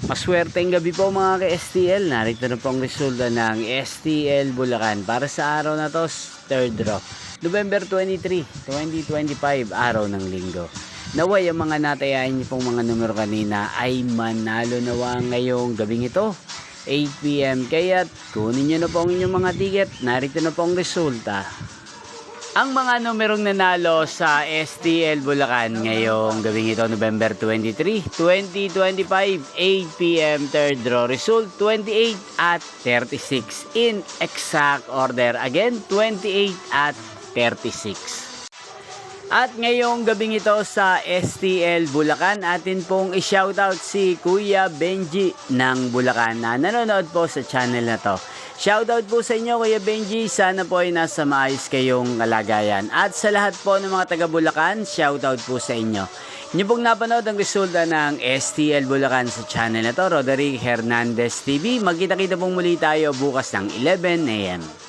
Maswerteng gabi po mga ka-STL. Narito na pong resulta ng STL Bulacan para sa araw na to, third draw. November 23, 2025, araw ng linggo. Naway ang mga natayain niyo pong mga numero kanina ay manalo nawa ngayong gabing ito, 8 PM. Kaya't kunin niyo na po ang inyong mga ticket. Narito na pong resulta. Ang mga numerong nanalo sa STL Bulacan ngayong gabing ito, November 23, 2025, 8 PM, third draw. Result 28 at 36 in exact order. Again, 28 at 36. At ngayong gabing ito sa STL Bulacan, atin pong i-shoutout si Kuya Benji ng Bulacan na nanonood po sa channel na to. Shoutout po sa inyo Kuya Benji, sana po ay nasa maayos kayong kalagayan. At sa lahat po ng mga taga Bulacan, shoutout po sa inyo. Inyo pong napanood ang resulta ng STL Bulacan sa channel na to, Roderick Hernandez TV. Magkita-kita pong muli tayo bukas ng 11 AM.